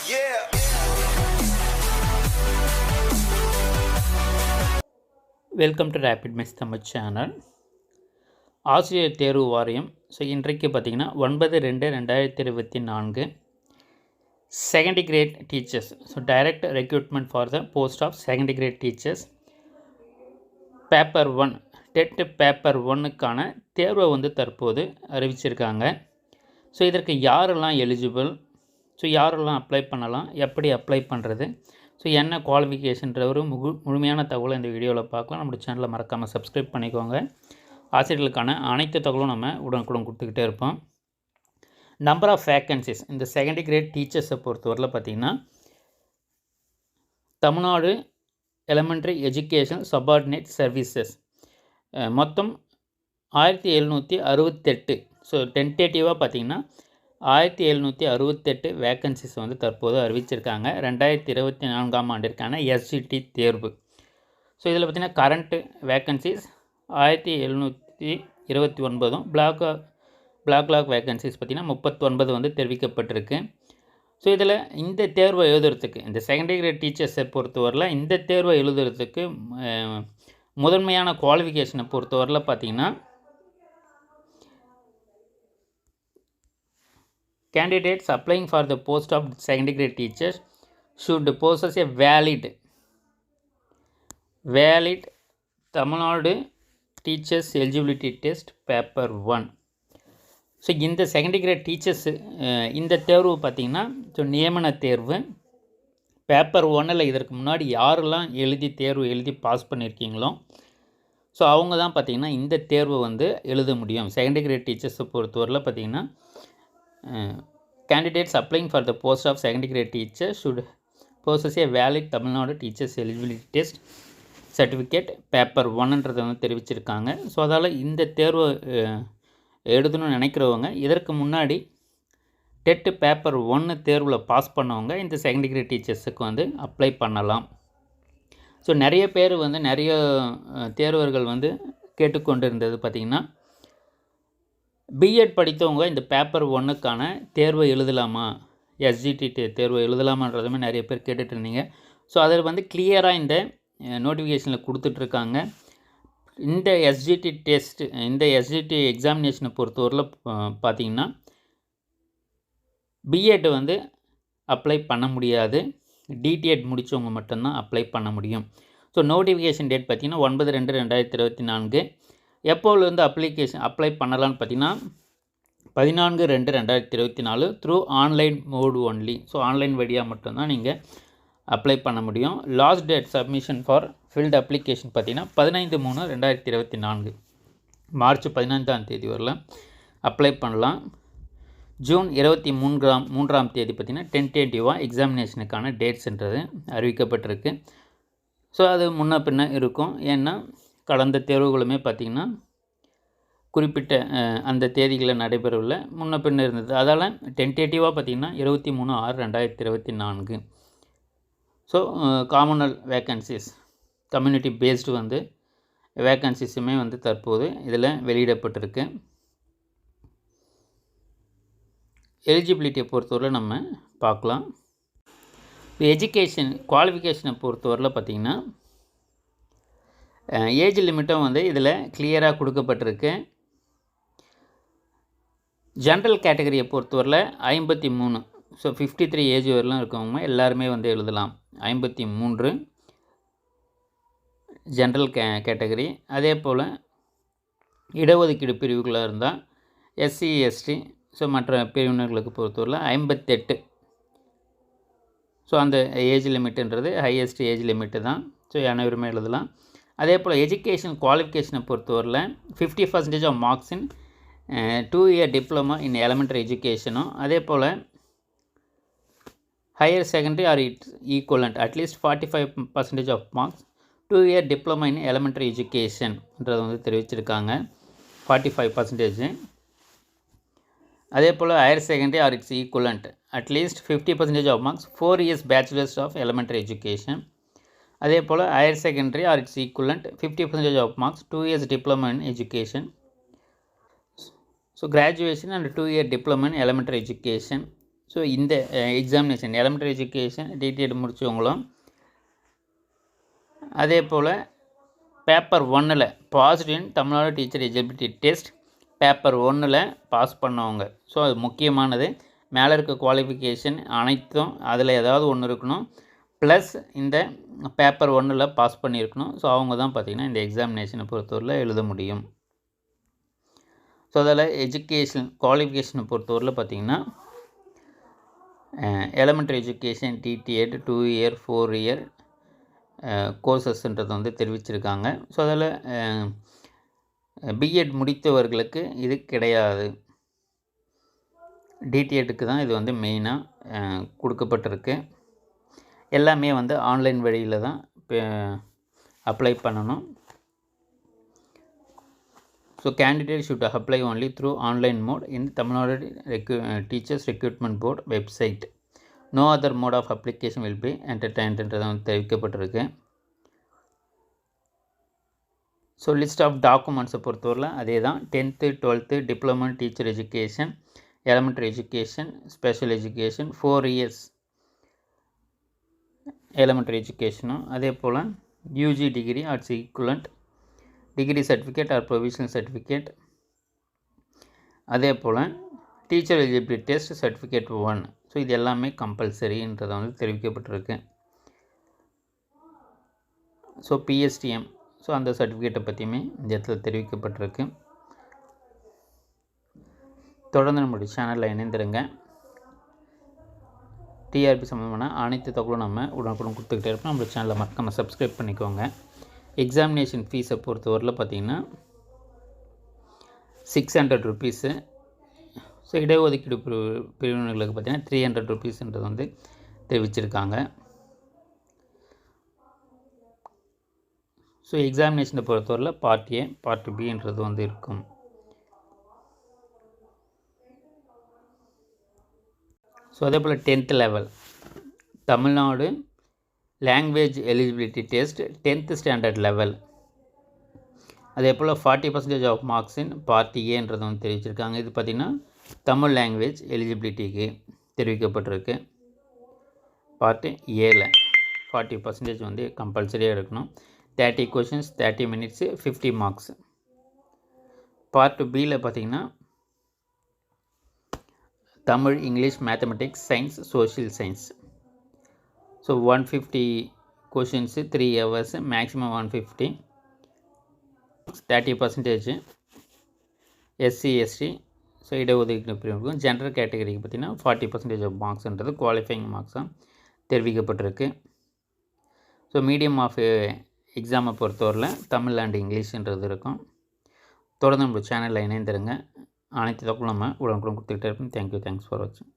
Yeah. Welcome to rapid mess Tamil channel. ஆசிரியர் தேர்வு வாரியம் இன்றைக்கு பார்த்திங்கன்னா 9/2/2024 secondary grade teachers direct recruitment for the post of secondary grade teachers paper 1 TET paper 1க்கான தேர்வை தற்போது அறிவிச்சிருக்காங்க. இதற்கு யாரெல்லாம் எலிஜிபிள், யாரெல்லாம் அப்ளை பண்ணலாம், எப்படி அப்ளை பண்ணுறது, என்ன குவாலிஃபிகேஷன்ற ஒரு முழுமையான தகவலை இந்த வீடியோவில் பார்க்கலாம். நம்மளோட சேனலை மறக்காமல் சப்ஸ்கிரைப் பண்ணிக்கோங்க. ஆசிரியர்களுக்கான அனைத்து தகவலும் நம்ம உடனுக்குடன் கொடுத்துக்கிட்டே இருப்போம். நம்பர் ஆஃப் வேக்கன்சிஸ் இந்த செகண்டரி கிரேட் டீச்சர்ஸை பொறுத்தவரையில் பார்த்திங்கன்னா Tamil Nadu elementary education subordinate services மொத்தம் 1768. டென்டேட்டிவாக பார்த்திங்கன்னா 1768 வேக்கன்சிஸ் தற்போது அறிவிச்சிருக்காங்க 2024ஆம் ஆண்டிற்கான எஸ்ஜிடி தேர்வு. இதில் பார்த்திங்கன்னா கரண்ட்டு வேக்கன்சிஸ் 1729, பிளாக் வேக்கன்சிஸ் பார்த்திங்கன்னா 39 தெரிவிக்கப்பட்டிருக்கு. இதில் இந்த தேர்வை எழுதுறதுக்கு இந்த செகண்டரி கிரேட் டீச்சர்ஸை பொறுத்தவரையில் இந்த தேர்வை எழுதுறதுக்கு முதன்மையான குவாலிஃபிகேஷனை பொறுத்தவரையில் பார்த்திங்கன்னா candidates applying for the post of secondary grade teachers should possess a valid Tamil Nadu Teachers Eligibility Test Paper 1. இந்த செகண்டரி கிரேட் டீச்சர்ஸு இந்த தேர்வு பார்த்திங்கன்னா நியமன தேர்வு பேப்பர் 1ல் இதற்கு முன்னாடி யாரெல்லாம் தேர்வு எழுதி பாஸ் பண்ணியிருக்கீங்களோ அவங்க தான் பார்த்திங்கன்னா இந்த தேர்வு எழுத முடியும். செகண்டரி கிரேட் டீச்சர்ஸை பொறுத்தவரையில் பார்த்திங்கன்னா candidates applying for the post of secondary grade teacher should possess a valid Tamil Nadu Teachers Eligibility Test Certificate Paper 1ன்றதை தெரிவிச்சிருக்காங்க. அதால் இந்த தேர்வு எழுதணும்னு நினைக்கிறவங்க இதற்கு முன்னாடி டெட் பேப்பர் 1 தேர்வில் பாஸ் பண்ணவங்க இந்த செகண்டரி கிரேட் டீச்சர்ஸுக்கு அப்ளை பண்ணலாம். நிறைய பேர் நிறைய தேர்வர்கள் கேட்டுக்கொண்டு இருந்தது பார்த்திங்கன்னா பிஎட் படித்தவங்க இந்த பேப்பர் 1க்கான தேர்வை எழுதலாமா, எஸ்ஜிடி தேர்வை எழுதலாமான்றதுமே நிறைய பேர் கேட்டுட்டு இருந்தீங்க. அதில் கிளியராக இந்த நோட்டிஃபிகேஷனில் கொடுத்துட்ருக்காங்க. இந்த எஸ்ஜிடி டெஸ்ட் இந்த எஸ்ஜிடி எக்ஸாமினேஷனை பொறுத்தவரையில் பார்த்திங்கன்னா பிஎட் அப்ளை பண்ண முடியாது, டிடிஎட் முடித்தவங்க மட்டும்தான் அப்ளை பண்ண முடியும். நோட்டிஃபிகேஷன் டேட் பார்த்திங்கன்னா 9/2/2024. எப்போது அப்ளை பண்ணலான்னு பார்த்திங்கன்னா 14/2/2024 through online mode only. Online வழியாக மட்டும்தான் நீங்கள் அப்ளை பண்ண முடியும். Last date submission for filled application பார்த்திங்கன்னா 15/3/2024 மார்ச் 15ஆம் தேதி வரலாம் அப்ளை பண்ணலாம். ஜூன் 23ஆம் தேதி பார்த்திங்கன்னா டென்டேட்டிவாக எக்ஸாமினேஷனுக்கான டேட்ஸ்ன்றது அறிவிக்கப்பட்டிருக்கு. அது முன்ன பின்ன இருக்கும். ஏன்னா கடந்த தேர்வுகளுமே பார்த்திங்கன்னா குறிப்பிட்ட அந்த தேதிகளில் நடைபெறவில்லை, முன்ன பின்ன இருந்தது. அதால் டென்டேட்டிவாக பார்த்திங்கன்னா 23/6/2024. காமனல் வேக்கன்சிஸ் கம்யூனிட்டி பேஸ்டு வேக்கன்சிஸுமே தற்போது இதில் வெளியிடப்பட்டிருக்கு. எலிஜிபிலிட்டியை பொறுத்தவரை நம்ம பார்க்கலாம். எஜுகேஷன் குவாலிஃபிகேஷனை பொறுத்தவரையில் பார்த்திங்கன்னா ஏஜ் லிமிட்டும் இதில் கிளியராக கொடுக்கப்பட்டிருக்கு. ஜென்ரல் கேட்டகரியை பொறுத்தவரையில் 53, 53 ஏஜ் வரலாம் இருக்கவங்க எல்லாருமே எழுதலாம். 53 ஜென்ரல் கேட்டகரி. அதே போல் இடஒதுக்கீடு பிரிவுகளாக இருந்தால் எஸ்சி எஸ்டி மற்ற பிரிவினர்களுக்கு பொறுத்தவரையில் 58. அந்த ஏஜ் லிமிட்டுன்றது ஹையஸ்ட் ஏஜ் லிமிட்டு தான். அனைவருமே எழுதலாம். அதே போல் எஜுகேஷன் குவாலிஃபிகேஷனை பொறுத்தவரையில் 50% of marks in 2 year diploma in elementary எஜுகேஷனும், அதே போல் higher secondary or its equivalent at least 45% of marks 2 year diploma in elementary எஜுகேஷன்ன்றது தெரிவிச்சிருக்காங்க 45%. அதே போல் higher secondary or its equivalent at least 50% of marks 4 years bachelors of elementary education. அதே போல் higher secondary or its equivalent 50% of marks 2 years diploma in education. Graduation and 2 year diploma in elementary education so இந்த examination elementary education DTEd முடித்தவங்களும் அதே போல் paper 1 positive in Tamil Nadu teacher eligibility test paper 1 pass பண்ணவங்க. So அது முக்கியமானது. மேலே இருக்க qualification அனைத்தும் அதில் ஏதாவது ஒன்று இருக்கணும், ப்ளஸ் இந்த பேப்பர் 1 பாஸ் பண்ணியிருக்கணும். ஸோ அவங்க தான் பார்த்திங்கன்னா இந்த எக்ஸாமினேஷனை பொறுத்தவரையில் எழுத முடியும். ஸோ அதில் எஜுகேஷன் குவாலிஃபிகேஷனை பொறுத்தவரையில் பார்த்திங்கன்னா elementary education DTEd 2 year 4 year கோர்சஸ்ன்றது வந்து தெரிவிச்சிருக்காங்க. ஸோ அதில் பிஎட் முடித்தவர்களுக்கு இது கிடையாது. டிடிஎட்டுக்கு தான் இது வந்து மெயினாக கொடுக்கப்பட்டிருக்கு. எல்லாமே வந்து ஆன்லைன் வழியில் தான் அப்ளை பண்ணணும். So candidate should apply only through online mode in Tamil Nadu teachers recruitment board website. No other mode of application will be என்டர்டைன்ன்றதை வந்து தெரிவிக்கப்பட்டிருக்கு. ஸோ லிஸ்ட் ஆஃப் டாக்குமெண்ட்ஸை பொறுத்தவரையில் அதே தான் 10th 12th diploma teacher education, elementary education, special education, 4 years elementary எஜுகேஷனும், அதே போல் UG degree arts equivalent degree certificate or provisional certificate, அதே போல் teacher eligibility test certificate 1. So இது எல்லாமே கம்பல்சரின்றதை வந்து தெரிவிக்கப்பட்டிருக்கு. ஸோ பிஎஸ்டிஎம், ஸோ அந்த சர்டிஃபிகேட்டை பற்றியுமே இந்த இடத்துல தெரிவிக்கப்பட்டிருக்கு. தொடர்ந்து நம்மளுடைய சேனலில் இணைந்திருங்க. டிஆர்பி சம்மந்தமான அனைத்து தகவலும் நம்ம உடனுக்குடன் கொடுத்துக்கிட்டே இருப்போம். நம்மளோட சேனலை மறக்காமல் சப்ஸ்கிரைப் பண்ணிக்கோங்க. எக்ஸாமினேஷன் ஃபீஸை பொறுத்தவரையில் பார்த்திங்கன்னா 600 ருபீஸு. ஸோ இடஒதுக்கீடு பிரிவினர்களுக்கு பார்த்திங்கன்னா 300 ருபீஸ்ன்றது வந்து தெரிவிச்சிருக்காங்க. ஸோ எக்ஸாமினேஷனை பொறுத்தவரையில் பார்ட் ஏ பார்ட் பின்றது வந்து இருக்கும். ஸோ அதே போல் 10th level Tamil Nadu language eligibility test 10th standard level, அதே போல் 40% ஆஃப் மார்க்ஸ் இன் பார்ட் ஏன்றது வந்து தெரிவிச்சிருக்காங்க. இது பார்த்திங்கன்னா தமிழ் லாங்குவேஜ் எலிஜிபிலிட்டிக்கு தெரிவிக்கப்பட்டிருக்கு. பார்ட் ஏல 40% வந்து கம்பல்சரியாக இருக்கணும். 30 கொஷின்ஸ் 30 மினிட்ஸு 50 மார்க்ஸ். பார்ட் பியில் பார்த்திங்கன்னா Tamil, English, mathematics, science, social science. So 150 questions 3 hours, maximum 150. 30% SC ST, so இடஒதுக்கீடு பிரிவுக்கும். ஜென்ரல் கேட்டகரிக்கு பார்த்திங்கன்னா 40% ஆஃப் மார்க்ஸ்ன்றது குவாலிஃபைங் மார்க்ஸாக தெரிவிக்கப்பட்டிருக்கு. ஸோ மீடியம் ஆஃப் எக்ஸாமை பொறுத்தவரையில் தமிழ் அண்ட் இங்கிலீஷ்ன்றது இருக்கும். தொடர்ந்து நம்ம சேனலில் இணைந்திருங்க. அனைத்து தகவலும் நம்ம உடனுக்குடன் கொடுத்துக்கிட்டே இருப்போம். தேங்க்யூ, தேங்க்ஸ் ஃபார் வாட்சிங்.